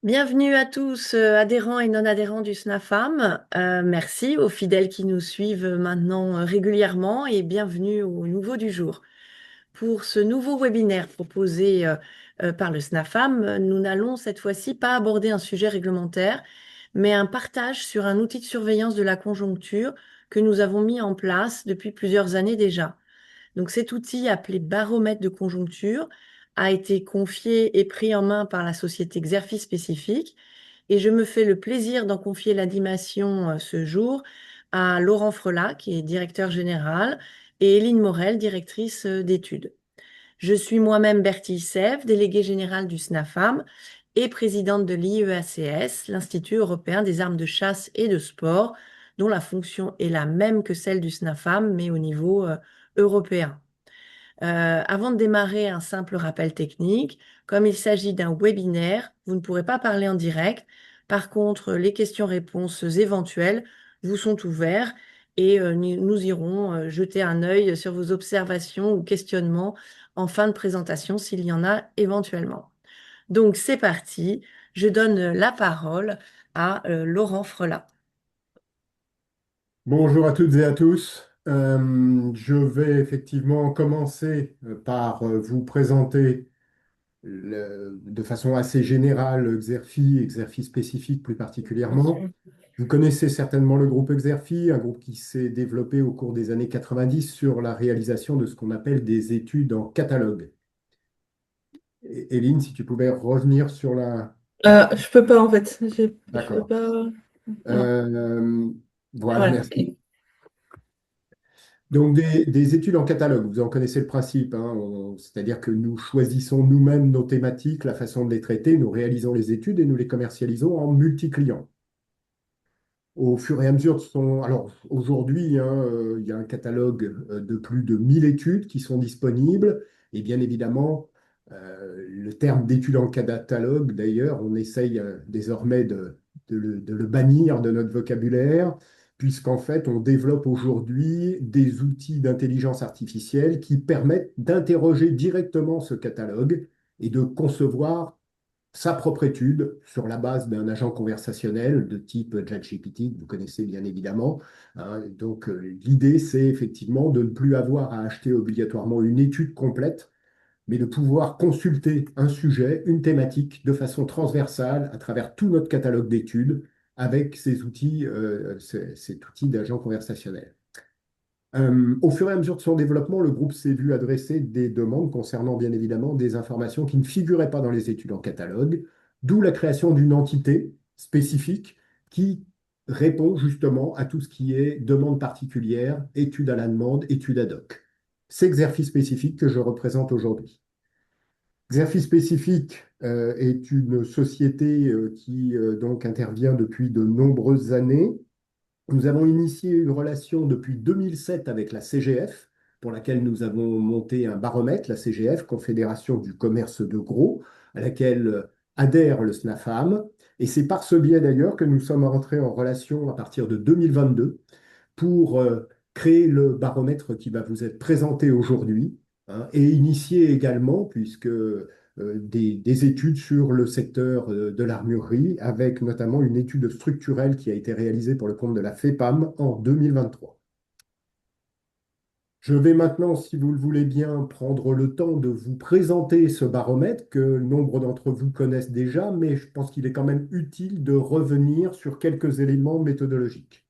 Bienvenue à tous, adhérents et non-adhérents du SNAFAM. Merci aux fidèles qui nous suivent maintenant régulièrement et bienvenue au nouveau du jour. Pour ce nouveau webinaire proposé par le SNAFAM, nous n'allons cette fois-ci pas aborder un sujet réglementaire, mais un partage sur un outil de surveillance de la conjoncture que nous avons mis en place depuis plusieurs années déjà. Donc cet outil appelé baromètre de conjoncture a été confié et pris en main par la société Xerfi Spécifique et je me fais le plaisir d'en confier l'animation ce jour à Laurent Frelat, qui est directeur général, et Éline Morel, directrice d'études. Je suis moi-même Bertie Sev, déléguée générale du SNAFAM et présidente de l'IEACS, l'Institut européen des armes de chasse et de sport, dont la fonction est la même que celle du SNAFAM, mais au niveau européen. Avant de démarrer, un simple rappel technique. Comme il s'agit d'un webinaire, vous ne pourrez pas parler en direct. Par contre, les questions-réponses éventuelles vous sont ouvertes et nous irons jeter un œil sur vos observations ou questionnements en fin de présentation s'il y en a éventuellement. Donc, c'est parti. Je donne la parole à Laurent Frelat. Bonjour à toutes et à tous. Je vais effectivement commencer par vous présenter de façon assez générale Xerfi et Xerfi spécifique plus particulièrement. Vous connaissez certainement le groupe Xerfi, un groupe qui s'est développé au cours des années 90 sur la réalisation de ce qu'on appelle des études en catalogue. Éline, si tu pouvais revenir sur la... Je peux pas en fait. Je peux D'accord. pas. Non. Euh, voilà, Voilà. merci. Donc, des études en catalogue, vous en connaissez le principe, hein, c'est-à-dire que nous choisissons nous-mêmes nos thématiques, la façon de les traiter, nous réalisons les études et nous les commercialisons en multi-clients. Au fur et à mesure de son... Alors, aujourd'hui, hein, il y a un catalogue de plus de 1000 études qui sont disponibles, et bien évidemment, le terme d'études en catalogue, d'ailleurs, on essaye désormais de le bannir de notre vocabulaire puisqu'en fait, on développe aujourd'hui des outils d'intelligence artificielle qui permettent d'interroger directement ce catalogue et de concevoir sa propre étude sur la base d'un agent conversationnel de type ChatGPT, que vous connaissez bien évidemment, hein. Donc, l'idée, c'est effectivement de ne plus avoir à acheter obligatoirement une étude complète, mais de pouvoir consulter un sujet, une thématique de façon transversale à travers tout notre catalogue d'études avec ces outils, cet outil d'agent conversationnel. Au fur et à mesure de son développement, le groupe s'est vu adresser des demandes concernant bien évidemment des informations qui ne figuraient pas dans les études en catalogue, d'où la création d'une entité spécifique qui répond justement à tout ce qui est demande particulière, études à la demande, études ad hoc. C'est Xerfi spécifique que je représente aujourd'hui. Xerfi Spécifique est une société qui donc intervient depuis de nombreuses années. Nous avons initié une relation depuis 2007 avec la CGF, pour laquelle nous avons monté un baromètre, la CGF, Confédération du commerce de gros, à laquelle adhère le SNAFAM. Et c'est par ce biais d'ailleurs que nous sommes rentrés en relation à partir de 2022 pour créer le baromètre qui va vous être présenté aujourd'hui, hein, et initier également, puisque des études sur le secteur de l'armurerie, avec notamment une étude structurelle qui a été réalisée pour le compte de la FEPAM en 2023. Je vais maintenant, si vous le voulez bien, prendre le temps de vous présenter ce baromètre que nombre d'entre vous connaissent déjà, mais je pense qu'il est quand même utile de revenir sur quelques éléments méthodologiques.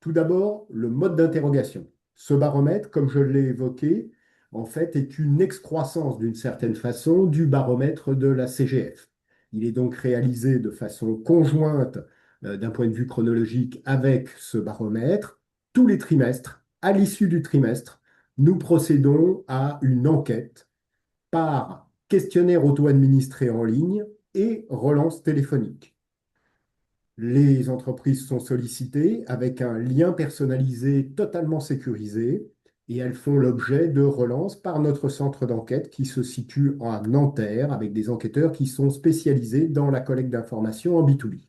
Tout d'abord, le mode d'interrogation. Ce baromètre, comme je l'ai évoqué, en fait, est une excroissance d'une certaine façon du baromètre de la CGF. Il est donc réalisé de façon conjointe d'un point de vue chronologique avec ce baromètre. Tous les trimestres, à l'issue du trimestre, nous procédons à une enquête par questionnaire auto-administré en ligne et relance téléphonique. Les entreprises sont sollicitées avec un lien personnalisé totalement sécurisé et elles font l'objet de relances par notre centre d'enquête qui se situe à Nanterre avec des enquêteurs qui sont spécialisés dans la collecte d'informations en B2B.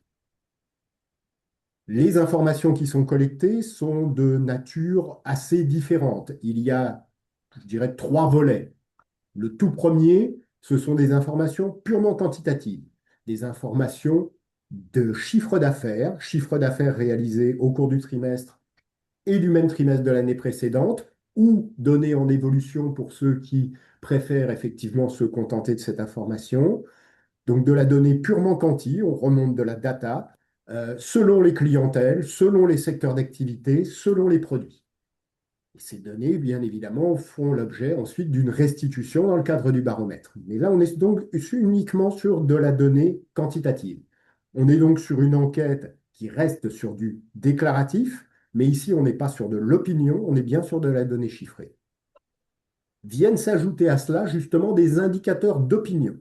Les informations qui sont collectées sont de nature assez différente. Il y a, je dirais, trois volets. Le tout premier, ce sont des informations purement quantitatives. des informations de chiffre d'affaires réalisé au cours du trimestre et du même trimestre de l'année précédente, ou données en évolution pour ceux qui préfèrent effectivement se contenter de cette information. Donc de la donnée purement quanti, on remonte de la data, selon les clientèles, selon les secteurs d'activité, selon les produits. Et ces données, bien évidemment, font l'objet ensuite d'une restitution dans le cadre du baromètre. Mais là, on est donc uniquement sur de la donnée quantitative. On est donc sur une enquête qui reste sur du déclaratif, mais ici, on n'est pas sur de l'opinion, on est bien sur de la donnée chiffrée. Viennent s'ajouter à cela justement des indicateurs d'opinion,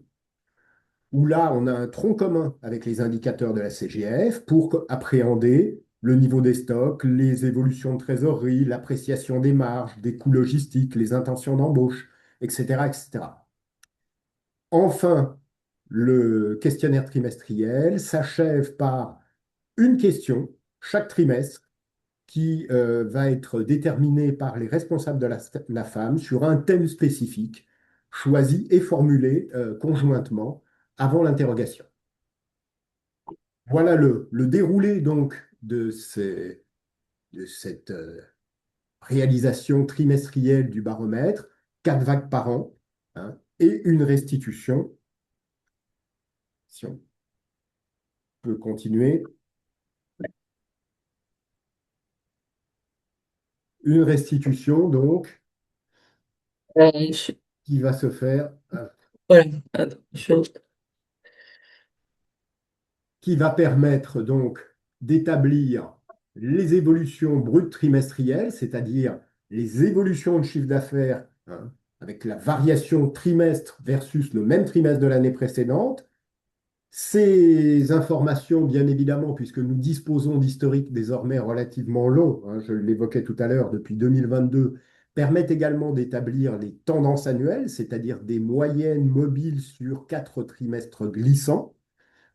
où là, on a un tronc commun avec les indicateurs de la CGF pour appréhender le niveau des stocks, les évolutions de trésorerie, l'appréciation des marges, des coûts logistiques, les intentions d'embauche, etc., etc. Enfin, le questionnaire trimestriel s'achève par une question chaque trimestre qui va être déterminée par les responsables de la femme sur un thème spécifique, choisi et formulé conjointement avant l'interrogation. Voilà le déroulé donc de cette réalisation trimestrielle du baromètre, 4 vagues par an, hein, et une restitution, si on peut continuer, une restitution donc Je- qui va se faire, Voilà. Attends, qui va permettre donc d'établir les évolutions brutes trimestrielles, c'est-à-dire les évolutions de chiffre d'affaires, hein, avec la variation trimestre versus le même trimestre de l'année précédente. Ces informations, bien évidemment, puisque nous disposons d'historiques désormais relativement longs, hein, je l'évoquais tout à l'heure, depuis 2022, permettent également d'établir les tendances annuelles, c'est-à-dire des moyennes mobiles sur 4 trimestres glissants,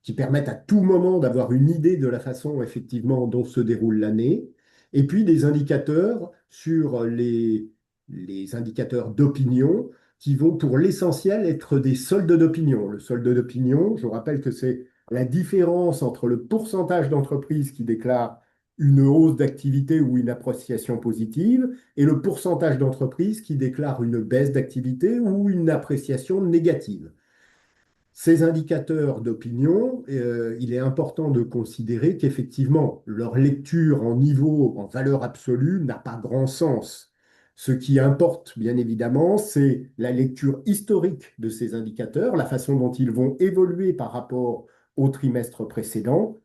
qui permettent à tout moment d'avoir une idée de la façon effectivement dont se déroule l'année, et puis des indicateurs sur les indicateurs d'opinion qui vont pour l'essentiel être des soldes d'opinion. Le solde d'opinion, je rappelle que c'est la différence entre le pourcentage d'entreprises qui déclarent une hausse d'activité ou une appréciation positive et le pourcentage d'entreprises qui déclarent une baisse d'activité ou une appréciation négative. Ces indicateurs d'opinion, il est important de considérer qu'effectivement, leur lecture en niveau, en valeur absolue, n'a pas grand sens. Ce qui importe, bien évidemment, c'est la lecture historique de ces indicateurs, la façon dont ils vont évoluer par rapport au trimestre précédent,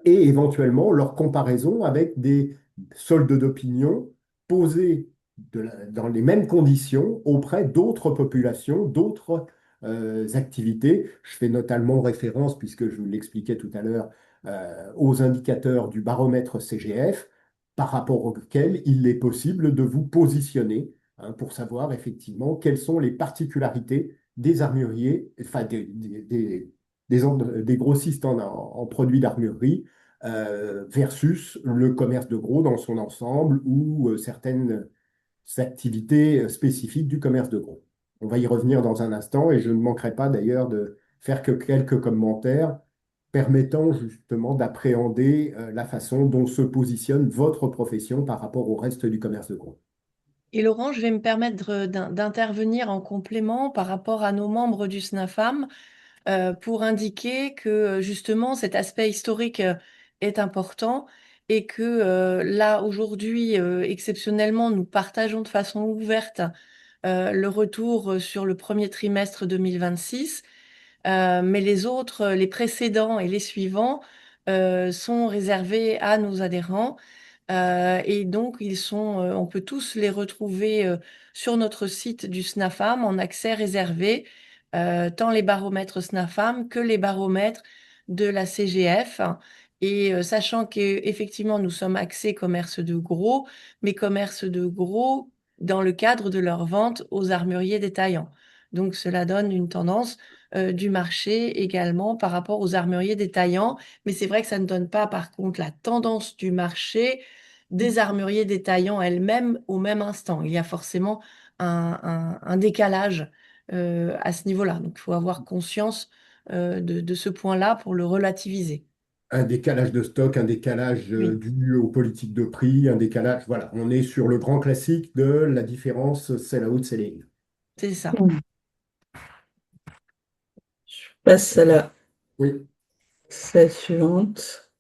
et éventuellement leur comparaison avec des soldes d'opinion posés dans les mêmes conditions auprès d'autres populations, d'autres activités. Je fais notamment référence, puisque je vous l'expliquais tout à l'heure, aux indicateurs du baromètre CGF, par rapport auxquels il est possible de vous positionner, hein, pour savoir effectivement quelles sont les particularités des armuriers, enfin des grossistes en produits d'armurerie versus le commerce de gros dans son ensemble ou certaines activités spécifiques du commerce de gros. On va y revenir dans un instant et je ne manquerai pas d'ailleurs de faire que quelques commentaires permettant justement d'appréhender la façon dont se positionne votre profession par rapport au reste du commerce de gros. Et Laurent, je vais me permettre d'intervenir en complément par rapport à nos membres du SNAFAM pour indiquer que justement cet aspect historique est important et que là, aujourd'hui, exceptionnellement, nous partageons de façon ouverte le retour sur le premier trimestre 2026, mais les autres, les précédents et les suivants, sont réservés à nos adhérents. Et donc, on peut tous les retrouver sur notre site du SNAFAM en accès réservé, tant les baromètres SNAFAM que les baromètres de la CGF. Et sachant qu'effectivement, nous sommes axés commerce de gros, mais commerce de gros dans le cadre de leur vente aux armuriers détaillants. Donc, cela donne une tendance du marché également par rapport aux armuriers détaillants. Mais c'est vrai que ça ne donne pas, par contre, la tendance du marché des armuriers détaillants elles-mêmes au même instant. Il y a forcément un décalage à ce niveau-là. Donc, il faut avoir conscience de ce point-là pour le relativiser. Un décalage de stock, un décalage Oui, dû aux politiques de prix, un décalage, voilà, on est sur le grand classique de la différence sell-out, sell-in. c'est ça. Hmm. Je passe à la Oui. slide suivante.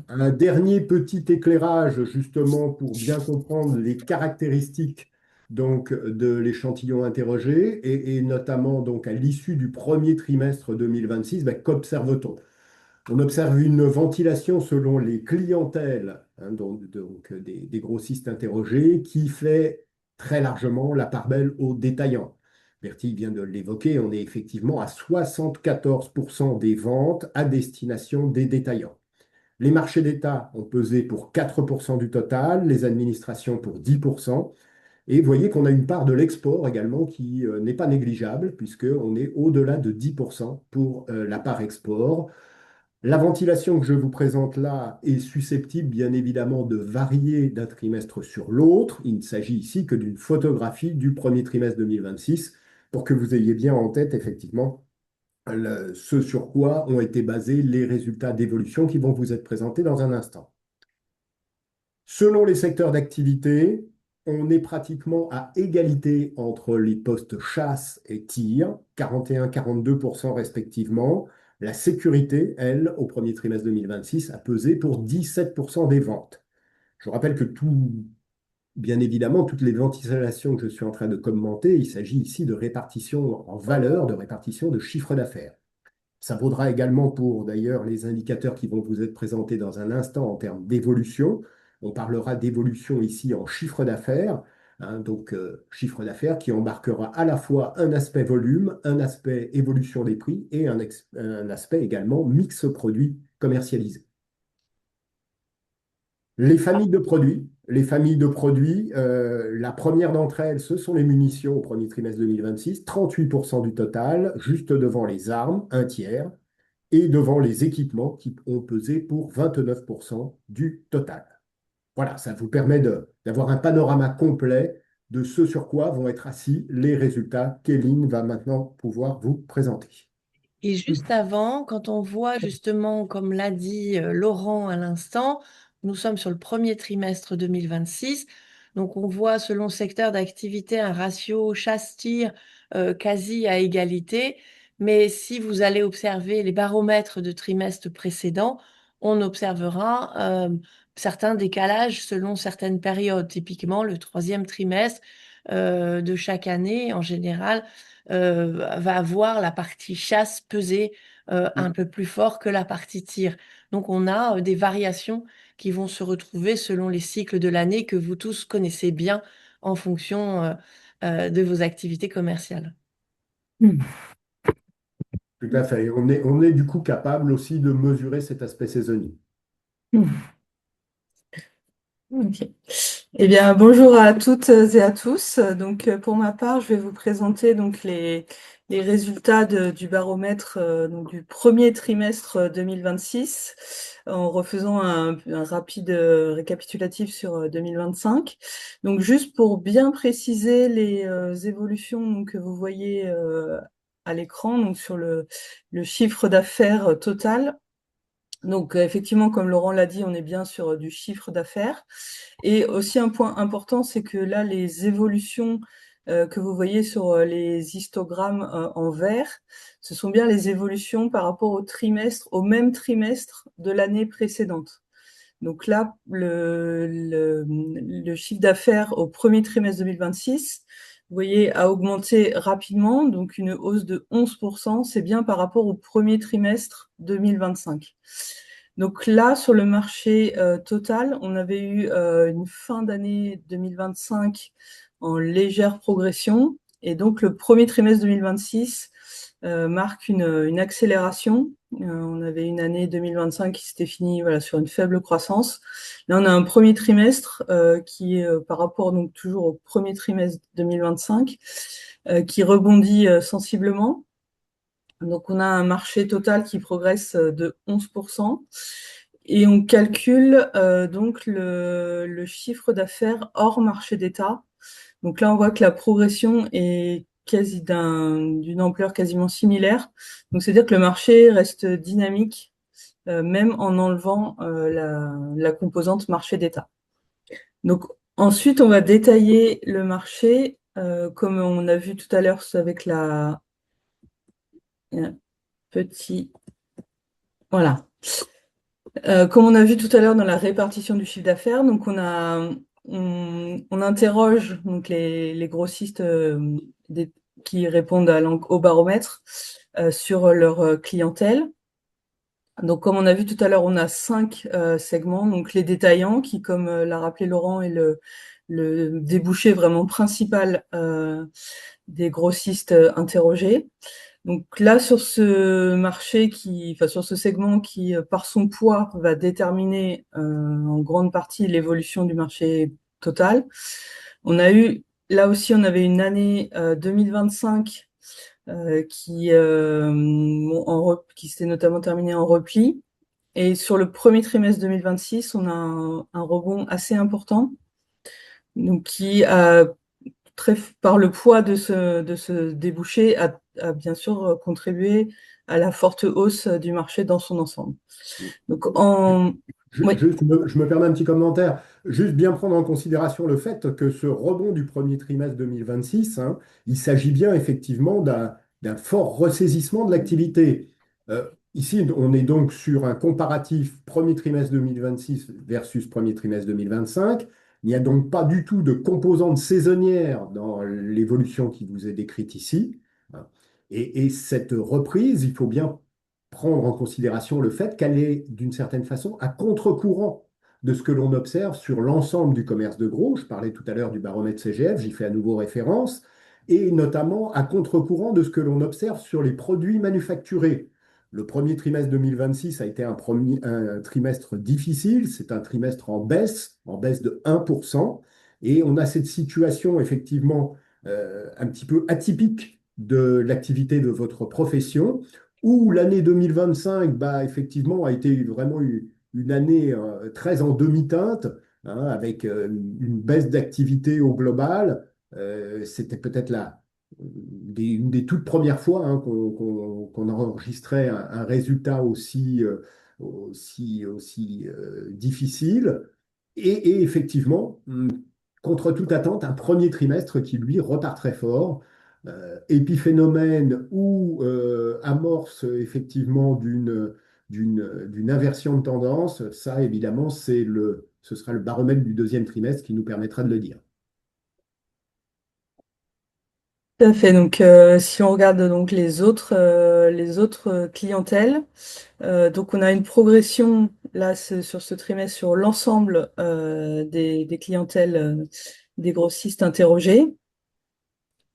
Un dernier petit éclairage, justement, pour bien comprendre les caractéristiques donc, de l'échantillon interrogé, et notamment donc, à l'issue du premier trimestre 2026, ben, qu'observe-t-on? On observe une ventilation selon les clientèles, hein, donc des grossistes interrogés, qui fait très largement la part belle aux détaillants. Bertie vient de l'évoquer, on est effectivement à 74% des ventes à destination des détaillants. Les marchés d'État ont pesé pour 4% du total, les administrations pour 10%. Et vous voyez qu'on a une part de l'export également qui n'est pas négligeable, puisqu'on est au-delà de 10% pour la part export. La ventilation que je vous présente là est susceptible, bien évidemment, de varier d'un trimestre sur l'autre. Il ne s'agit ici que d'une photographie du premier trimestre 2026 pour que vous ayez bien en tête, effectivement, ce sur quoi ont été basés les résultats d'évolution qui vont vous être présentés dans un instant. Selon les secteurs d'activité, on est pratiquement à égalité entre les postes chasse et tir, 41-42% respectivement. La sécurité, elle, au premier trimestre 2026, a pesé pour 17% des ventes. Je vous rappelle que bien évidemment, toutes les ventilations que je suis en train de commenter, il s'agit ici de répartition en valeur, de répartition de chiffre d'affaires. Ça vaudra également pour d'ailleurs les indicateurs qui vont vous être présentés dans un instant en termes d'évolution. On parlera d'évolution ici en chiffre d'affaires, hein, donc chiffre d'affaires qui embarquera à la fois un aspect volume, un aspect évolution des prix et un aspect également mix produit commercialisé. Les familles de produits. Les familles de produits, la première d'entre elles, ce sont les munitions au premier trimestre 2026, 38% du total, juste devant les armes, un tiers et devant les équipements qui ont pesé pour 29% du total. Voilà, ça vous permet d'avoir un panorama complet de ce sur quoi vont être assis les résultats qu'Eline va maintenant pouvoir vous présenter. Et juste avant, quand on voit justement, comme l'a dit Laurent à l'instant, nous sommes sur le premier trimestre 2026. Donc on voit selon secteur d'activité un ratio chasse-tir quasi à égalité. Mais si vous allez observer les baromètres de trimestres précédents, on observera certains décalages selon certaines périodes. Typiquement, le troisième trimestre de chaque année, en général, va avoir la partie chasse peser un peu plus fort que la partie tir. Donc on a des variations qui vont se retrouver selon les cycles de l'année que vous tous connaissez bien en fonction de vos activités commerciales. Hmm. Tout à fait. On est du coup capable aussi de mesurer cet aspect saisonnier. Hmm. Ok. Eh bien, bonjour à toutes et à tous. Donc, pour ma part, je vais vous présenter donc les résultats du baromètre donc du premier trimestre 2026 en refaisant un rapide récapitulatif sur 2025. Donc, juste pour bien préciser les évolutions donc, que vous voyez à l'écran, donc sur le chiffre d'affaires total. Donc, effectivement, comme Laurent l'a dit, on est bien sur du chiffre d'affaires. Et aussi un point important, c'est que là, les évolutions que vous voyez sur les histogrammes en vert, ce sont bien les évolutions par rapport au même trimestre de l'année précédente. Donc là, le chiffre d'affaires au premier trimestre 2026, vous voyez, a augmenté rapidement, donc une hausse de 11%, c'est bien par rapport au premier trimestre 2025. Donc là, sur le marché total, on avait eu une fin d'année 2025 en légère progression. Et donc, le premier trimestre 2026 marque une accélération. On avait une année 2025 qui s'était finie voilà, sur une faible croissance. Là, on a un premier trimestre qui est par rapport donc toujours au premier trimestre 2025 qui rebondit sensiblement. Donc, on a un marché total qui progresse de 11%. Et on calcule donc le chiffre d'affaires hors marché d'État. Donc là, on voit que la progression est d'une ampleur quasiment similaire. Donc, c'est-à-dire que le marché reste dynamique, même en enlevant la composante marché d'État. Donc, ensuite, on va détailler le marché, comme on a vu tout à l'heure avec petit... Voilà. Comme on a vu tout à l'heure dans la répartition du chiffre d'affaires, donc on interroge donc les grossistes qui répondent au baromètre sur leur clientèle. Donc, comme on a vu tout à l'heure, on a 5 segments. Donc, les détaillants qui, comme l'a rappelé Laurent, est le débouché vraiment principal des grossistes interrogés. Donc là, sur ce marché sur ce segment qui, par son poids, va déterminer en grande partie l'évolution du marché total. Là aussi, on avait une année 2025 qui s'était notamment terminée en repli. Et sur le premier trimestre 2026, on a un rebond assez important, donc qui a par le poids de ce débouché, a bien sûr contribué à la forte hausse du marché dans son ensemble. Donc, oui. Je me permets un petit commentaire. Juste bien prendre en considération le fait que ce rebond du premier trimestre 2026, hein, il s'agit bien effectivement d'un fort ressaisissement de l'activité. Ici, on est donc sur un comparatif premier trimestre 2026 versus premier trimestre 2025. Il n'y a donc pas du tout de composante saisonnière dans l'évolution qui vous est décrite ici, hein. Et cette reprise, il faut bien prendre en considération le fait qu'elle est d'une certaine façon à contre-courant de ce que l'on observe sur l'ensemble du commerce de gros. Je parlais tout à l'heure du baromètre CGF, j'y fais à nouveau référence, et notamment à contre-courant de ce que l'on observe sur les produits manufacturés. Le premier trimestre 2026 a été un trimestre difficile, c'est un trimestre en baisse de 1%, et on a cette situation effectivement un petit peu atypique de l'activité de votre profession, où l'année 2025, bah, effectivement, a été vraiment une année très en demi-teinte, hein, avec une baisse d'activité au global. C'était peut-être une des toutes premières fois, hein, qu'on enregistrait un résultat aussi difficile. Et effectivement, contre toute attente, un premier trimestre qui, lui, repart très fort. Épiphénomène ou amorce effectivement d'une inversion de tendance, ça évidemment, ce sera le baromètre du deuxième trimestre qui nous permettra de le dire. Tout à fait. Donc, si on regarde donc les autres clientèles, donc on a une progression là sur ce trimestre sur l'ensemble des clientèles des grossistes interrogés.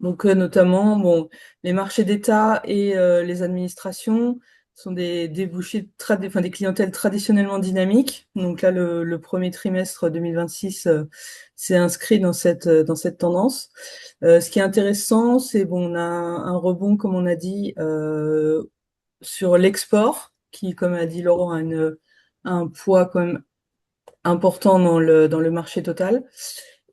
Donc, notamment, bon, les marchés d'État et les administrations sont des débouchés, des clientèles traditionnellement dynamiques. Donc là, le premier trimestre 2026 s'est inscrit dans cette tendance. Ce qui est intéressant, c'est bon, on a un rebond, comme on a dit, sur l'export, qui, comme a dit Laurent, a un poids quand même important dans le marché total.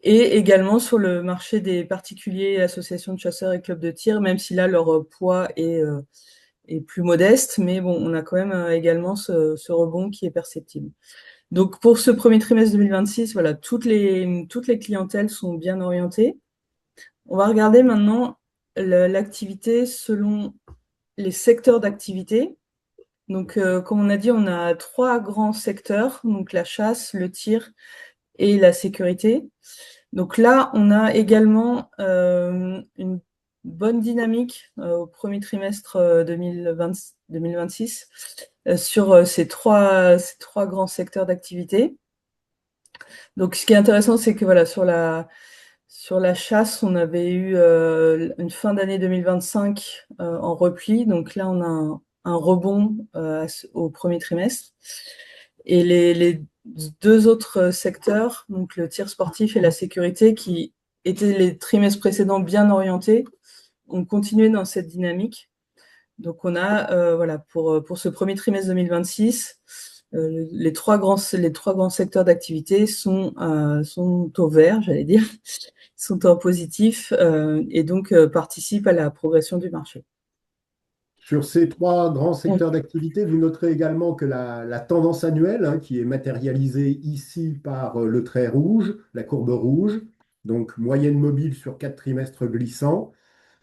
Et également sur le marché des particuliers, associations de chasseurs et clubs de tir, même si là, leur poids est plus modeste, mais bon, on a quand même également ce rebond qui est perceptible. Donc, pour ce premier trimestre 2026, voilà, toutes les clientèles sont bien orientées. On va regarder maintenant l'activité selon les secteurs d'activité. Donc, comme on a dit, on a 3 grands secteurs, donc la chasse, le tir et la sécurité. Donc là, on a également une bonne dynamique au premier trimestre 2026 sur ces trois grands secteurs d'activité. Donc, ce qui est intéressant, c'est que voilà, sur la chasse, on avait eu une fin d'année 2025 en repli. Donc là, on a un rebond au premier trimestre. Et les 2 autres secteurs, donc le tir sportif et la sécurité, qui étaient les trimestres précédents bien orientés, ont continué dans cette dynamique. Donc on a, voilà, pour ce premier trimestre 2026, les trois grands secteurs d'activité sont au vert, j'allais dire, sont en positif et donc participent à la progression du marché. Sur ces trois grands Oui. secteurs d'activité, vous noterez également que la tendance annuelle, hein, qui est matérialisée ici par le trait rouge, la courbe rouge, donc moyenne mobile sur 4 trimestres glissants,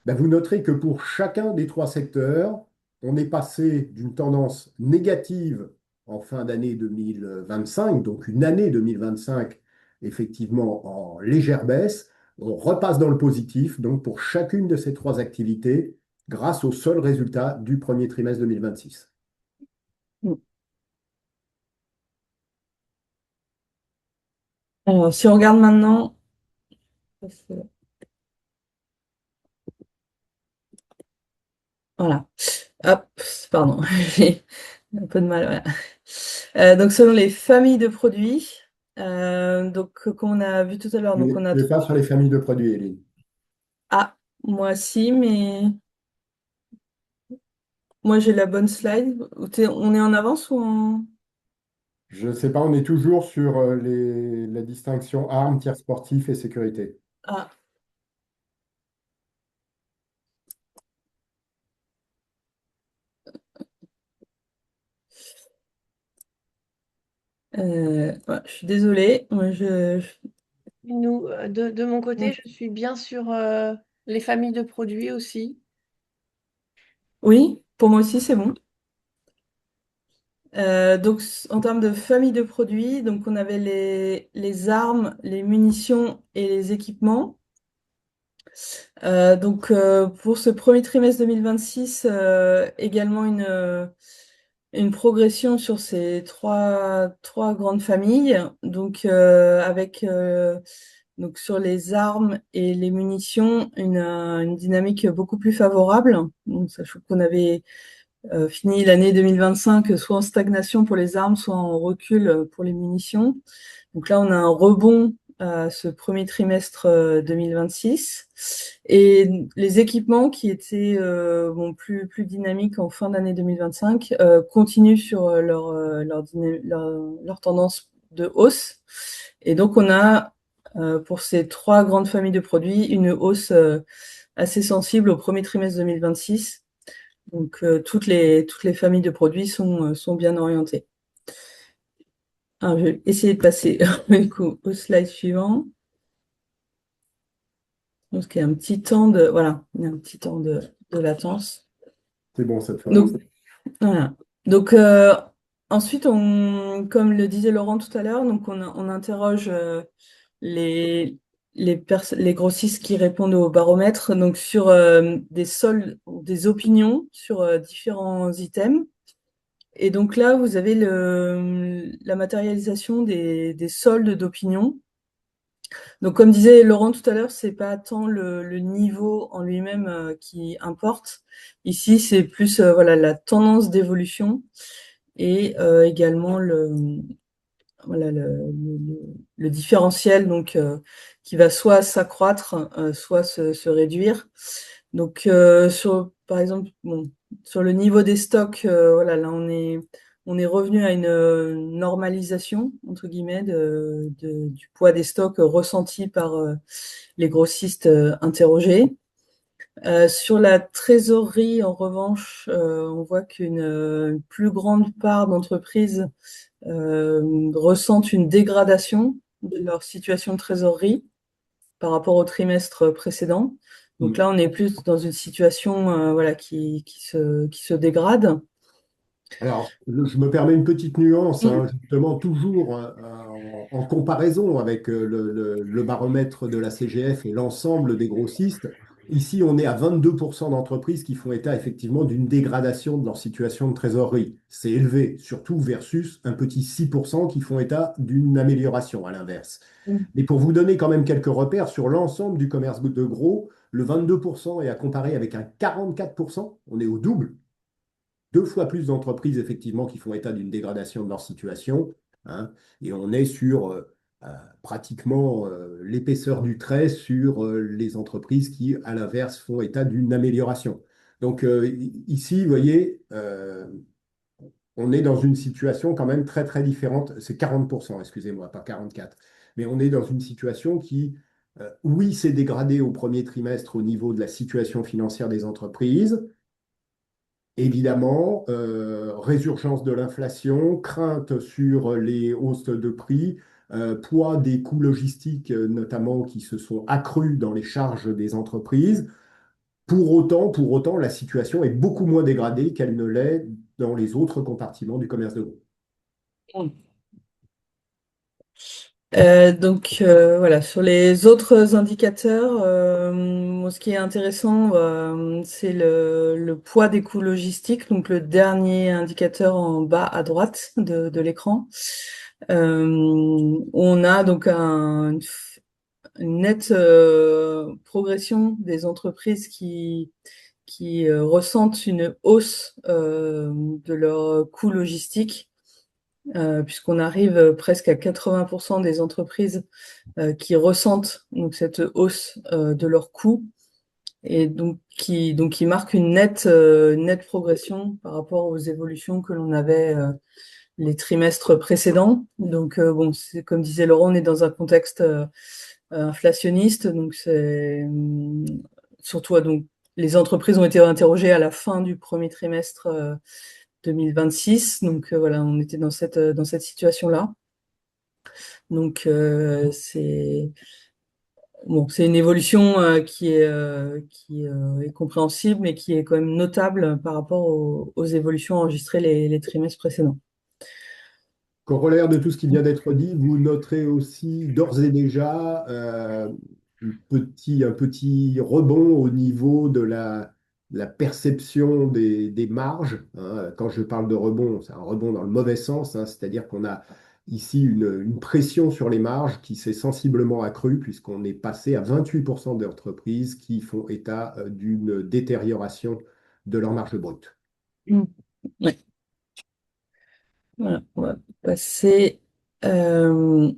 ben, vous noterez que pour chacun des trois secteurs, on est passé d'une tendance négative en fin d'année 2025, donc une année 2025 effectivement en légère baisse, on repasse dans le positif, donc pour chacune de ces trois activités, grâce au seul résultat du premier trimestre 2026. Alors, si on regarde maintenant, voilà. Hop, pardon, j'ai un peu de mal. Voilà. Donc, selon les familles de produits, donc qu'on a vu tout à l'heure, Tu donc on a n'es pas sur les familles de produits, Eline. ah, moi si, mais moi j'ai la bonne slide. On est en avance ou en Je ne sais pas, on est toujours sur la distinction armes, tir sportif et sécurité. ah, ouais, je suis désolée. Moi, De mon côté, je suis bien sur les familles de produits aussi. oui, pour moi aussi c'est bon. Donc, en termes de famille de produits, donc on avait les armes, les munitions et les équipements. Pour ce premier trimestre 2026, également une progression sur ces trois grandes familles. Donc sur les armes et les munitions, une dynamique beaucoup plus favorable. Donc, sachant qu'on avait fini l'année 2025 soit en stagnation pour les armes, soit en recul pour les munitions. Donc là, on a un rebond à ce premier trimestre 2026. Et les équipements qui étaient plus dynamiques en fin d'année 2025 continuent sur leur tendance de hausse. Et donc, on a pour ces trois grandes familles de produits une hausse assez sensible au premier trimestre 2026. Donc, toutes les familles de produits sont bien orientées. Alors, je vais essayer de passer du coup, au slide suivant. Donc, il y a un petit temps voilà, il y a un petit temps de latence. C'est bon cette fois. Donc, voilà. Donc, ensuite, comme le disait Laurent tout à l'heure, donc on interroge les, les grossistes qui répondent au baromètre, donc sur des soldes, des opinions sur différents items. Et donc là, vous avez la matérialisation des soldes d'opinion. Donc, comme disait Laurent tout à l'heure, c'est pas tant le niveau en lui-même qui importe. Ici, c'est plus voilà, la tendance d'évolution et également voilà, le différentiel donc, qui va soit s'accroître, soit se réduire. Donc, par exemple, bon, sur le niveau des stocks, voilà, là, on est revenu à une normalisation, entre guillemets, du poids des stocks ressentis par les grossistes interrogés. Sur la trésorerie, en revanche, on voit qu'une plus grande part d'entreprises ressentent une dégradation de leur situation de trésorerie par rapport au trimestre précédent. Donc Mm. là, on est plus dans une situation voilà, qui se dégrade. Alors, je me permets une petite nuance, hein, Mm. justement, toujours en comparaison avec le baromètre de la CGF et l'ensemble des grossistes. Ici, on est à 22% d'entreprises qui font état effectivement d'une dégradation de leur situation de trésorerie. C'est élevé, surtout versus un petit 6% qui font état d'une amélioration à l'inverse. Mais pour vous donner quand même quelques repères sur l'ensemble du commerce de gros, le 22% est à comparer avec un 44%, on est au double, 2 fois plus d'entreprises, effectivement, qui font état d'une dégradation de leur situation, hein, et on est sur pratiquement l'épaisseur du trait sur les entreprises qui, à l'inverse, font état d'une amélioration. Donc ici, vous voyez, on est dans une situation quand même très, très différente. C'est 40%, excusez-moi, pas 44. Mais on est dans une situation qui, oui, s'est dégradée au premier trimestre au niveau de la situation financière des entreprises. Évidemment, résurgence de l'inflation, crainte sur les hausses de prix, poids des coûts logistiques, notamment qui se sont accrus dans les charges des entreprises. Pour autant, la situation est beaucoup moins dégradée qu'elle ne l'est dans les autres compartiments du commerce de gros. Voilà, sur les autres indicateurs, moi, ce qui est intéressant, c'est le poids des coûts logistiques, donc le dernier indicateur en bas à droite de l'écran. On a donc une nette progression des entreprises qui ressentent une hausse de leurs coûts logistiques, puisqu'on arrive presque à 80% des entreprises qui ressentent donc cette hausse de leurs coûts et qui marque une nette progression par rapport aux évolutions que l'on avait les trimestres précédents. Donc bon, c'est comme disait Laurent, on est dans un contexte inflationniste, donc c'est surtout donc les entreprises ont été interrogées à la fin du premier trimestre 2026. Donc voilà, on était dans cette situation-là. Donc c'est bon, c'est une évolution qui est compréhensible, mais qui est quand même notable par rapport aux évolutions enregistrées les trimestres précédents. Corollaire de tout ce qui vient d'être dit, vous noterez aussi d'ores et déjà un petit rebond au niveau de la perception des marges, hein. Quand je parle de rebond, c'est un rebond dans le mauvais sens, hein, c'est-à-dire qu'on a ici une pression sur les marges qui s'est sensiblement accrue puisqu'on est passé à 28% d'entreprises qui font état d'une détérioration de leur marge brute. Mm. Ouais. Voilà, on va passer euh,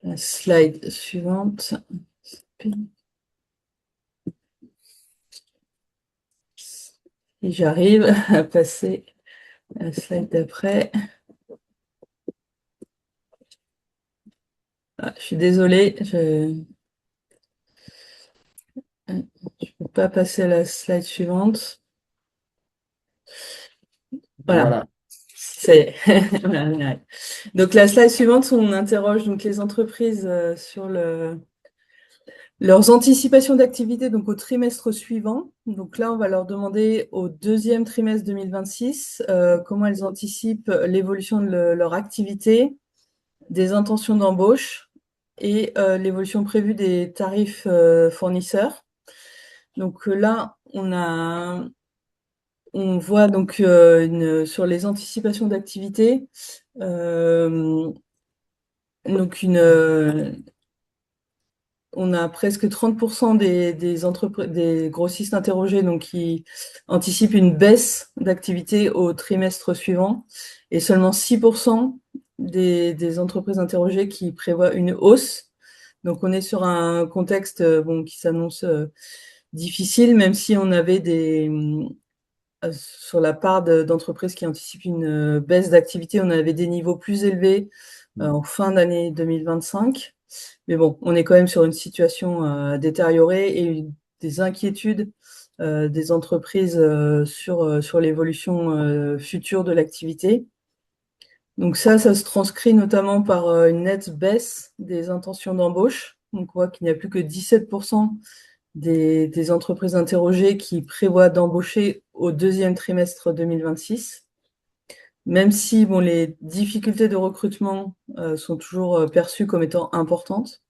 la slide suivante. Et j'arrive à passer à la slide d'après. Ah, je suis désolée, je ne peux pas passer à la slide suivante. Voilà, Voilà. c'est voilà. Donc la slide suivante, on interroge donc les entreprises sur leurs anticipations d'activité donc au trimestre suivant. Donc là, on va leur demander au deuxième trimestre 2026 comment elles anticipent l'évolution de leur activité, des intentions d'embauche et l'évolution prévue des tarifs fournisseurs. Donc là, on voit donc sur les anticipations d'activité, donc on a presque 30% des grossistes interrogés donc, qui anticipent une baisse d'activité au trimestre suivant et seulement 6% des entreprises interrogées qui prévoient une hausse. Donc on est sur un contexte bon, qui s'annonce difficile, même si on avait sur la part d'entreprises qui anticipent une baisse d'activité, on avait des niveaux plus élevés en fin d'année 2025. Mais bon, on est quand même sur une situation détériorée et des inquiétudes des entreprises sur l'évolution future de l'activité. Donc ça se transcrit notamment par une nette baisse des intentions d'embauche. Donc on voit qu'il n'y a plus que 17% des entreprises interrogées qui prévoient d'embaucher au deuxième trimestre 2026, même si bon, les difficultés de recrutement sont toujours perçues comme étant importantes.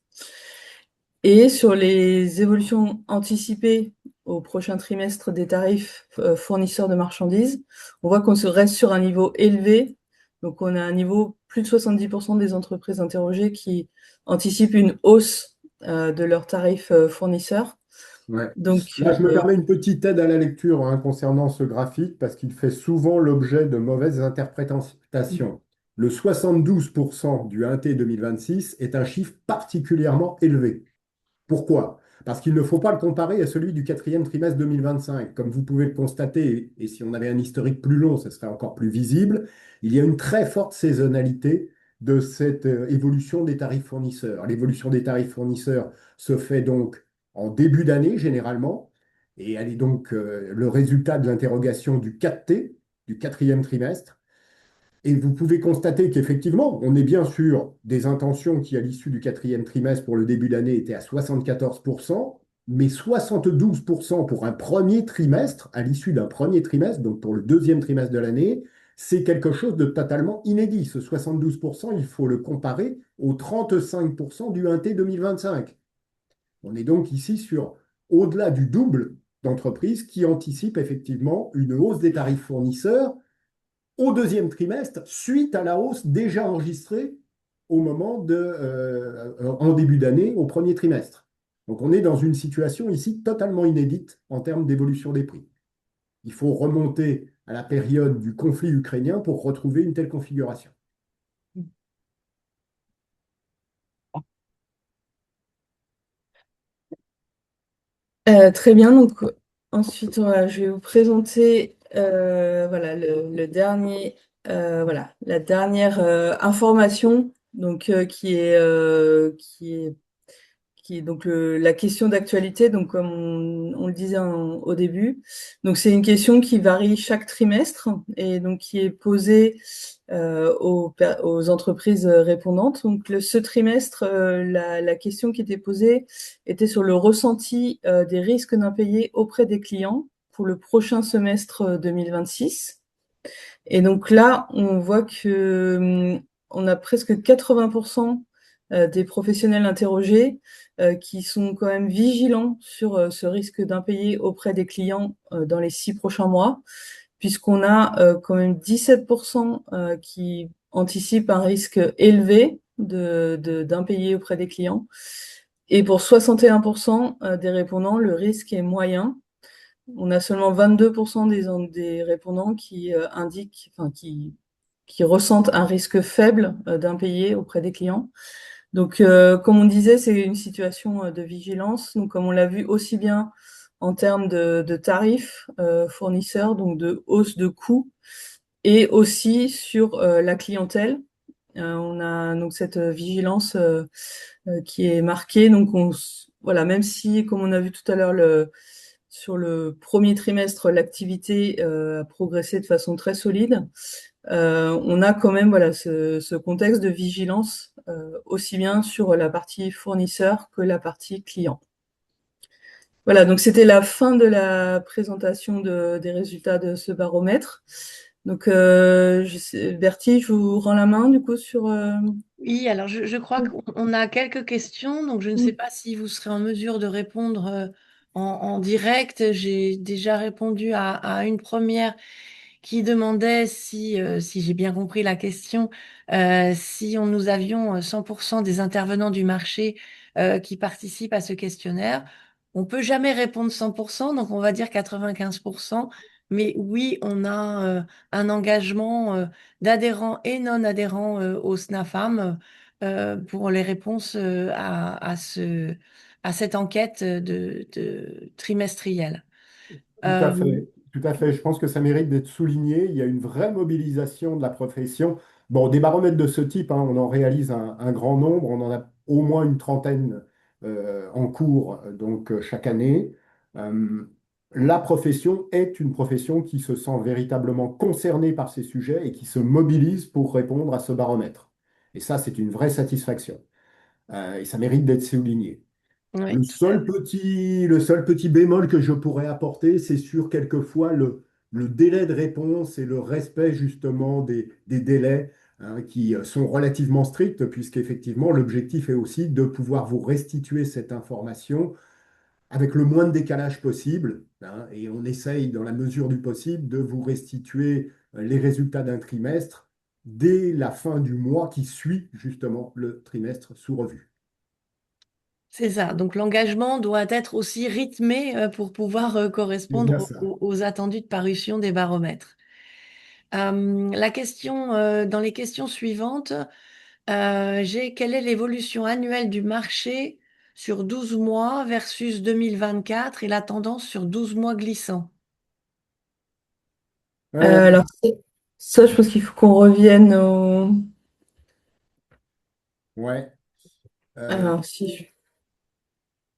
Et sur les évolutions anticipées au prochain trimestre des tarifs fournisseurs de marchandises, on voit qu'on se reste sur un niveau élevé. Donc on a un niveau, plus de 70% des entreprises interrogées qui anticipent une hausse de leurs tarifs fournisseurs. Ouais. Donc, Là, je me permets une petite aide à la lecture hein, concernant ce graphique parce qu'il fait souvent l'objet de mauvaises interprétations. Le 72% du 1T 2026 est un chiffre particulièrement élevé. Pourquoi? Parce qu'il ne faut pas le comparer à celui du quatrième trimestre 2025. Comme vous pouvez le constater, et si on avait un historique plus long, ce serait encore plus visible, il y a une très forte saisonnalité de cette évolution des tarifs fournisseurs. L'évolution des tarifs fournisseurs se fait donc en début d'année généralement, et elle est donc le résultat de l'interrogation du 4T, du quatrième trimestre. Et vous pouvez constater qu'effectivement, on est bien sûr des intentions qui, à l'issue du quatrième trimestre pour le début d'année, étaient à 74%, mais 72% pour un premier trimestre, à l'issue d'un premier trimestre, donc pour le deuxième trimestre de l'année, c'est quelque chose de totalement inédit. Ce 72%, il faut le comparer aux 35% du 1T 2025. On est donc ici sur au-delà du double d'entreprises qui anticipent effectivement une hausse des tarifs fournisseurs au deuxième trimestre, suite à la hausse déjà enregistrée en début d'année, au premier trimestre. Donc on est dans une situation ici totalement inédite en termes d'évolution des prix. Il faut remonter à la période du conflit ukrainien pour retrouver une telle configuration. Très bien, donc ensuite voilà, je vais vous présenter voilà, le dernier, voilà, la dernière information donc, qui est donc la question d'actualité, donc comme on le disait au début. Donc c'est une question qui varie chaque trimestre et donc qui est posée aux entreprises répondantes. Donc ce trimestre, la question qui était posée était sur le ressenti des risques d'impayés auprès des clients pour le prochain semestre 2026. Et donc là, on voit que on a presque 80% des professionnels interrogés qui sont quand même vigilants sur ce risque d'impayé auprès des clients dans les 6 prochains mois, puisqu'on a quand même 17% qui anticipent un risque élevé d'impayé auprès des clients. Et pour 61% des répondants, le risque est moyen. On a seulement 22% des répondants qui indiquent, enfin, qui ressentent un risque faible d'impayé auprès des clients. Donc, comme on disait, c'est une situation de vigilance. Donc, comme on l'a vu aussi bien en termes de tarifs fournisseurs, donc de hausse de coûts, et aussi sur la clientèle. On a donc cette vigilance qui est marquée. Donc, voilà, même si, comme on a vu tout à l'heure, sur le premier trimestre, l'activité a progressé de façon très solide. On a quand même voilà, ce contexte de vigilance aussi bien sur la partie fournisseur que la partie client. Voilà, donc c'était la fin de la présentation des résultats de ce baromètre. Donc, Bertie, je vous rends la main du coup sur. Oui, alors je crois qu'on a quelques questions, donc je ne sais pas si vous serez en mesure de répondre en direct. J'ai déjà répondu à une première qui demandait si j'ai bien compris la question, si nous avions 100% des intervenants du marché qui participent à ce questionnaire. On peut jamais répondre 100%, donc on va dire 95%. Mais oui, on a un engagement d'adhérents et non-adhérents au SNAFAM pour les réponses à cette enquête de trimestrielle. Tout à Euh, fait, tout à fait. Je pense que ça mérite d'être souligné. Il y a une vraie mobilisation de la profession. Bon, des baromètres de ce type, hein, on en réalise un grand nombre. On en a au moins une trentaine en cours, donc chaque année. Euh, la profession est une profession qui se sent véritablement concernée par ces sujets et qui se mobilise pour répondre à ce baromètre. Et ça, c'est une vraie satisfaction. Et ça mérite d'être souligné. oui, tout à fait. Le seul petit bémol que je pourrais apporter, c'est sur quelquefois le délai de réponse et le respect justement des délais hein, qui sont relativement stricts, puisqu'effectivement, l'objectif est aussi de pouvoir vous restituer cette information avec le moins de décalage possible. Hein, et on essaye, dans la mesure du possible, de vous restituer les résultats d'un trimestre dès la fin du mois qui suit justement le trimestre sous revue. C'est ça. Donc l'engagement doit être aussi rythmé pour pouvoir C'est bien correspondre ça. aux attendus de parution des baromètres. La question, dans les questions suivantes, j'ai quelle est l'évolution annuelle du marché sur 12 mois versus 2024 et la tendance sur 12 mois glissants. Euh, Alors, ça, je pense qu'il faut qu'on revienne au... ouais. Euh, Alors, si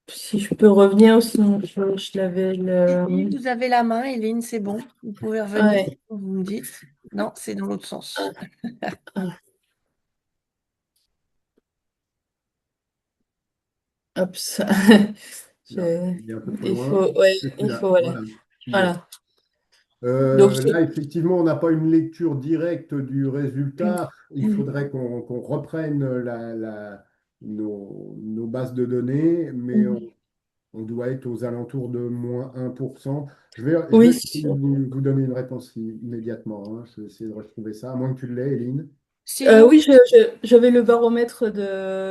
je peux revenir, sinon je l'avais... Si vous avez la main, Eline, c'est bon. Vous pouvez revenir. Ouais. Vous me dites. Non, c'est dans l'autre sens. Ah, hop, ça. non, il est un peu trop Il loin. faut, ouais, C'est il celui-là. faut, voilà. Voilà. Il y est. Voilà. Donc, Là, effectivement, on n'a pas une lecture directe du résultat. Il faudrait qu'on reprenne nos bases de données, mais on doit être aux alentours de moins 1%. Je vais oui, essayer de vous donner une réponse immédiatement, hein. Je vais essayer de retrouver ça, à moins que tu l'aies, Eline. Sinon, oui, j'avais le baromètre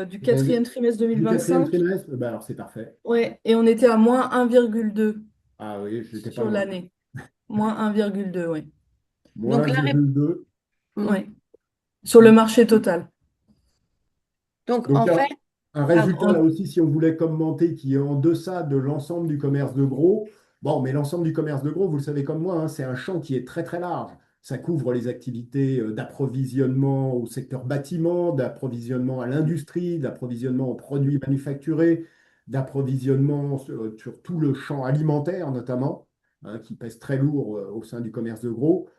du quatrième trimestre Du quatrième 2025. trimestre? Ben alors c'est parfait. Ouais, et on était à moins 1,2 Ah oui, je n'étais pas sur loin. l'année. Moins 1,2, oui. donc Moins la rép- 1,2. Hmm. Ouais. Sur le marché total. Donc Donc, en fait, un pardon. résultat, là aussi, si on voulait commenter, qui est en deçà de l'ensemble du commerce de gros. Bon, mais l'ensemble du commerce de gros, vous le savez comme moi, hein, c'est un champ qui est très, très large. Ça couvre les activités d'approvisionnement au secteur bâtiment, d'approvisionnement à l'industrie, d'approvisionnement en produits manufacturés, d'approvisionnement sur tout le champ alimentaire, notamment, hein, qui pèse très lourd au sein du commerce de gros.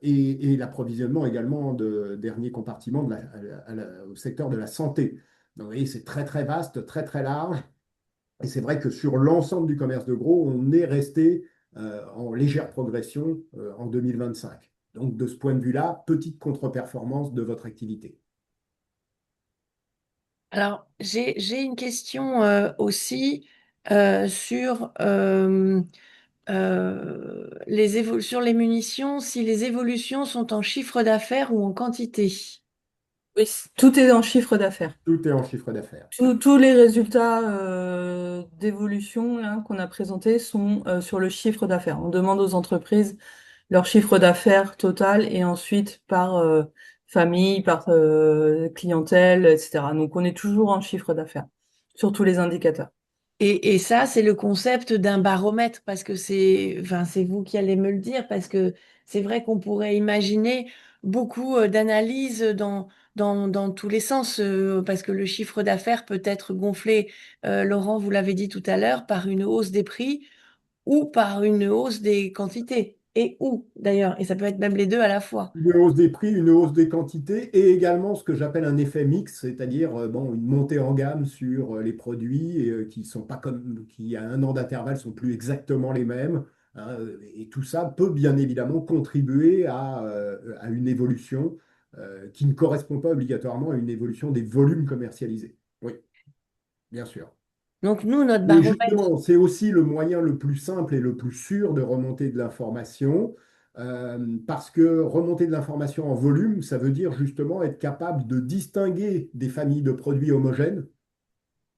Et l'approvisionnement également de derniers compartiments au secteur de la santé. Donc, vous voyez, c'est très très vaste, très très large. Et c'est vrai que sur l'ensemble du commerce de gros, on est resté en légère progression en 2025. Donc de ce point de vue-là, petite contre-performance de votre activité. Alors, j'ai une question aussi sur sur les munitions, si les évolutions sont en chiffre d'affaires ou en quantité. Oui, tout est en chiffre d'affaires. Tout est en chiffre d'affaires. Tous les résultats d'évolution là, qu'on a présentés sont sur le chiffre d'affaires. On demande aux entreprises leur chiffre d'affaires total et ensuite par famille, par clientèle, etc. Donc on est toujours en chiffre d'affaires sur tous les indicateurs. Et ça, c'est le concept d'un baromètre, parce que enfin, c'est vous qui allez me le dire, parce que c'est vrai qu'on pourrait imaginer beaucoup d'analyses dans tous les sens, parce que le chiffre d'affaires peut être gonflé, Laurent, vous l'avez dit tout à l'heure, par une hausse des prix ou par une hausse des quantités, et ou d'ailleurs, et ça peut être même les deux à la fois. Une hausse des prix, une hausse des quantités et également ce que j'appelle un effet mix, c'est-à-dire bon, une montée en gamme sur les produits qui sont pas comme, qui à un an d'intervalle sont plus exactement les mêmes, hein, et tout ça peut bien évidemment contribuer à une évolution qui ne correspond pas obligatoirement à une évolution des volumes commercialisés. Oui, bien sûr. Donc nous, notre Mais baromètre. justement, c'est aussi le moyen le plus simple et le plus sûr de remonter de l'information, parce que remonter de l'information en volume, ça veut dire justement être capable de distinguer des familles de produits homogènes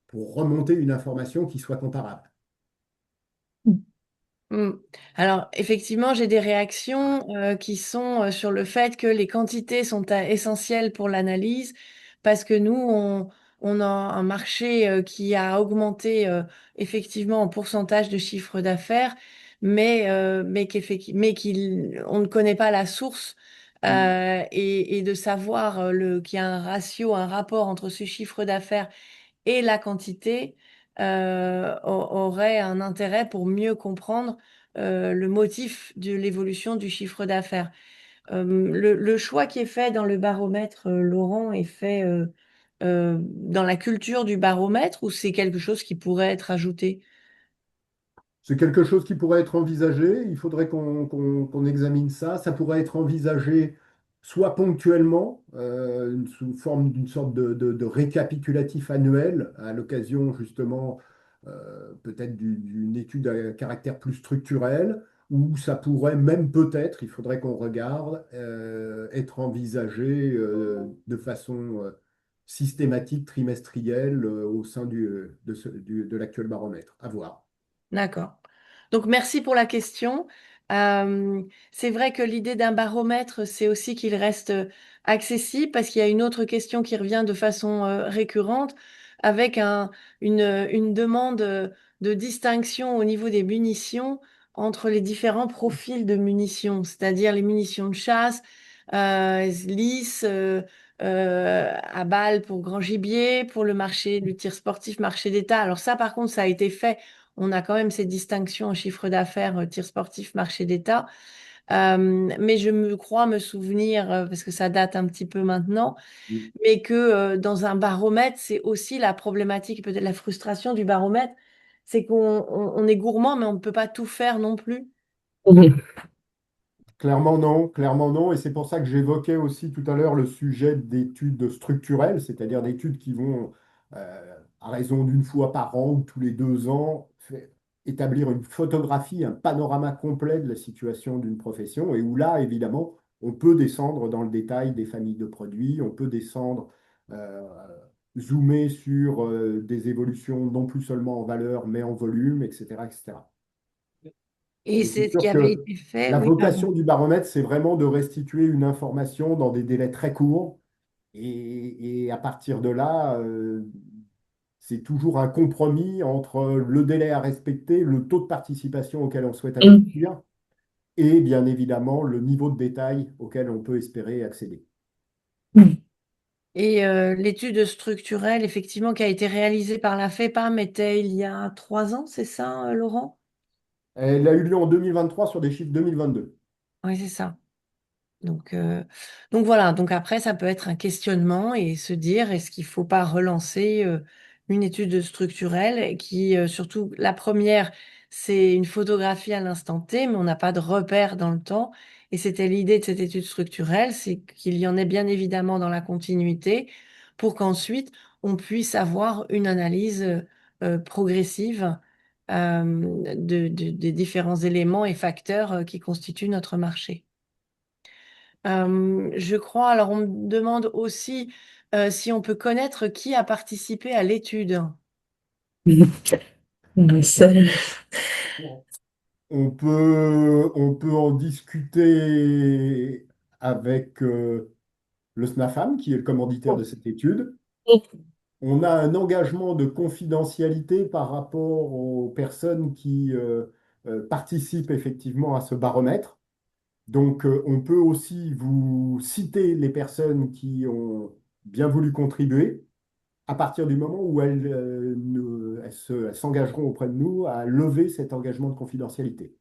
pour remonter une information qui soit comparable. Hmm. Alors, effectivement, j'ai des réactions qui sont sur le fait que les quantités sont essentielles pour l'analyse parce que nous, on a un marché qui a augmenté effectivement en pourcentage de chiffre d'affaires, mais on ne connaît pas la source et de savoir qu'il y a un ratio, un rapport entre ce chiffre d'affaires et la quantité aurait un intérêt pour mieux comprendre le motif de l'évolution du chiffre d'affaires. Le choix qui est fait dans le baromètre, Laurent, est fait dans la culture du baromètre ou c'est quelque chose qui pourrait être ajouté? C'est quelque chose qui pourrait être envisagé. Il faudrait qu'on examine ça. Ça pourrait être envisagé soit ponctuellement, sous forme d'une sorte de récapitulatif annuel, à l'occasion justement peut-être d'une étude à caractère plus structurel, ou ça pourrait même peut-être, il faudrait qu'on regarde, être envisagé de façon systématique, trimestrielle, au sein de l'actuel baromètre. À voir. D'accord. Donc, merci pour la question. C'est vrai que l'idée d'un baromètre, c'est aussi qu'il reste accessible parce qu'il y a une autre question qui revient de façon récurrente. avec une demande de distinction au niveau des munitions entre les différents profils de munitions, c'est-à-dire les munitions de chasse, lisses, à balles pour grand gibier, pour le marché du tir sportif, marché d'État. Alors ça, par contre, ça a été fait. On a quand même ces distinctions en chiffre d'affaires, tir sportif, marché d'État. Mais je me crois me souvenir, parce que ça date un petit peu maintenant, mais que dans un baromètre, c'est aussi la problématique, peut-être la frustration du baromètre, c'est qu'on est gourmand, mais on ne peut pas tout faire non plus. Clairement non, et c'est pour ça que j'évoquais aussi tout à l'heure le sujet d'études structurelles, c'est-à-dire d'études qui vont, à raison d'une fois par an ou tous les 2 ans, établir une photographie, un panorama complet de la situation d'une profession, et où là, évidemment, on peut descendre dans le détail des familles de produits, on peut descendre, euh, zoomer sur des évolutions non plus seulement en valeur, mais en volume, etc., etc. Et Et c'est c'est ce qui sûr avait que été fait. la Oui, pardon. vocation du baromètre, c'est vraiment de restituer une information dans des délais très courts. Et à partir de là, c'est toujours un compromis entre le délai à respecter, le taux de participation auquel on souhaite aboutir, et bien évidemment le niveau de détail auquel on peut espérer accéder. Et l'étude structurelle, effectivement, qui a été réalisée par la FEPAM, était il y a 3 ans, c'est ça, Laurent? Elle a eu lieu en 2023 sur des chiffres 2022. Oui, c'est ça. Donc, euh, donc voilà, donc après, ça peut être un questionnement et se dire, est-ce qu'il ne faut pas relancer une étude structurelle qui, surtout, la première, c'est une photographie à l'instant T, mais on n'a pas de repère dans le temps. Et c'était l'idée de cette étude structurelle, c'est qu'il y en ait bien évidemment dans la continuité pour qu'ensuite, on puisse avoir une analyse progressive des différents éléments et facteurs qui constituent notre marché. Je crois, alors on me demande aussi si on peut connaître qui a participé à l'étude. Ça- On peut en discuter avec le SNAFAM, qui est le commanditaire de cette étude. On a un engagement de confidentialité par rapport aux personnes qui participent effectivement à ce baromètre. Donc, on peut aussi vous citer les personnes qui ont bien voulu contribuer à partir du moment où elles s'engageront auprès de nous à lever cet engagement de confidentialité.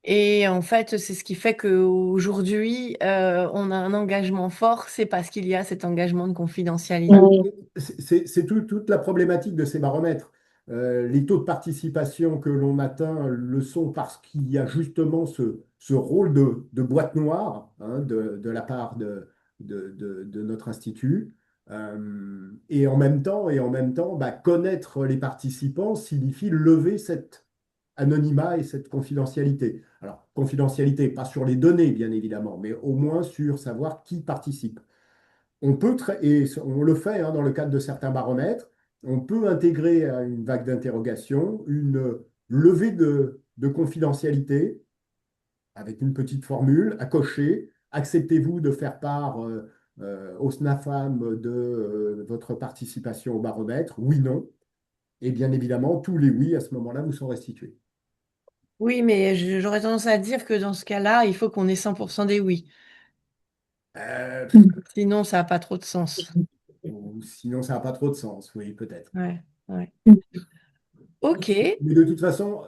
Et en fait, c'est ce qui fait qu'aujourd'hui, on a un engagement fort, c'est parce qu'il y a cet engagement de Bah, confidentialité. c'est toute la problématique de ces baromètres. Les taux de participation que l'on atteint le sont parce qu'il y a justement ce rôle de boîte noire, hein, de la part de notre institut. Et en même temps, bah, connaître les participants signifie lever cet anonymat et cette confidentialité. Alors, confidentialité, pas sur les données, bien évidemment, mais au moins sur savoir qui participe. Et on le fait hein, dans le cadre de certains baromètres, on peut intégrer à une vague d'interrogation une levée de confidentialité avec une petite formule à cocher. Acceptez-vous de faire part au SNAFAM de votre participation au baromètre? Oui, non. Et bien évidemment, tous les oui à ce moment-là vous sont restitués. Oui, mais j'aurais tendance à dire que dans ce cas-là, il faut qu'on ait 100% des oui. Euh, Sinon, ça n'a pas trop de sens. ou sinon, ça n'a pas trop de sens, oui, peut-être. Ouais, ouais. Ok. Mais de toute façon,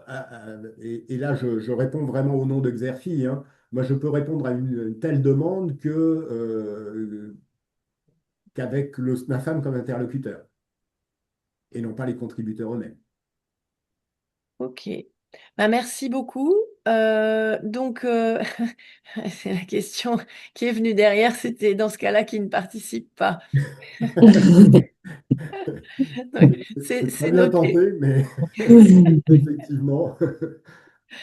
et là je réponds vraiment au nom de Xerfi, hein, moi je peux répondre à une telle demande qu'avec le SNAFAM comme interlocuteur, et non pas les contributeurs eux-mêmes. Ok. Bah, merci beaucoup. C'est la question qui est venue derrière, c'était dans ce cas-là qui ne participe pas. Donc, C'est très c'est bien noté. tenté, mais effectivement,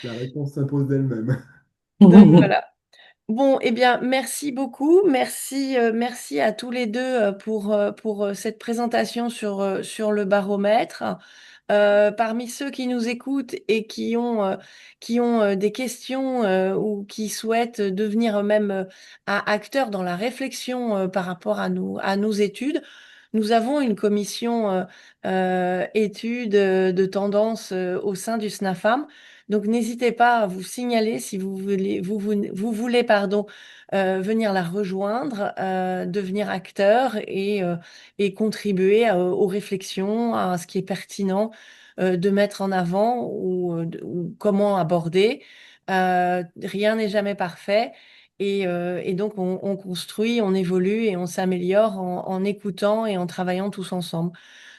la réponse s'impose d'elle-même. Donc voilà. Bon, eh bien, merci beaucoup. Merci, merci à tous les deux pour cette présentation sur le baromètre. Parmi ceux qui nous écoutent et qui ont des questions ou qui souhaitent devenir eux-mêmes acteurs dans la réflexion par rapport à nos études, Nous avons une commission études de tendance au sein du SNAFAM. Donc, n'hésitez pas à vous signaler si vous voulez, pardon, venir la rejoindre, devenir acteur et contribuer aux réflexions, à ce qui est pertinent de mettre en avant ou comment aborder. Rien n'est jamais parfait. Et donc, on construit, on évolue et on s'améliore en écoutant et en travaillant tous ensemble.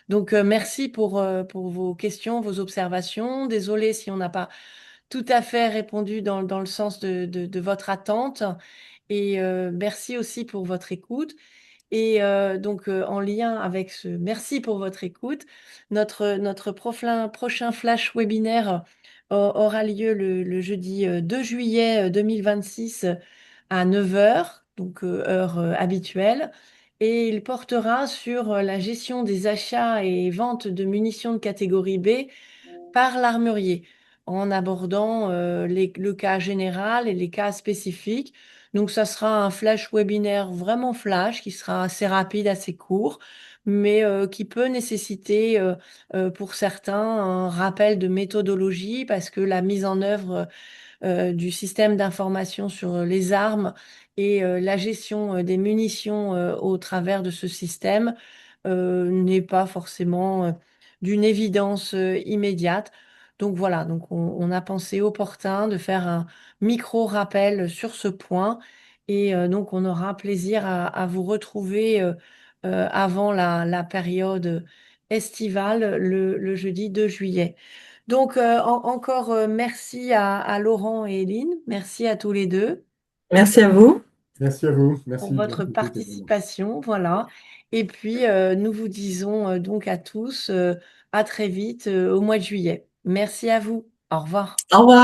Donc, merci pour vos questions, vos observations. Désolée si on n'a pas tout à fait répondu dans le sens de votre attente. Et merci aussi pour votre écoute. Et donc, en lien avec ce merci pour votre écoute, notre prochain flash webinaire aura lieu le jeudi 2 juillet 2026 à 9 heures, donc heure habituelle. Et il portera sur la gestion des achats et ventes de munitions de catégorie B par l'armurier, en abordant le cas général et les cas spécifiques. Donc, ça sera un flash webinaire vraiment flash, qui sera assez rapide, assez court, mais qui peut nécessiter pour certains un rappel de méthodologie parce que la mise en œuvre du système d'information sur les armes et la gestion des munitions au travers de ce système n'est pas forcément d'une évidence immédiate. Donc voilà, donc on a pensé opportun de faire un micro-rappel sur ce point et donc on aura plaisir à vous retrouver avant la période estivale le jeudi 2 juillet. Donc, encore merci à Laurent et Eline. Merci à tous les deux Merci à vous. Merci à vous. pour Merci. votre participation. Voilà. Et puis, nous vous disons donc à tous à très vite au mois de juillet. Merci à vous. Au revoir. Au revoir.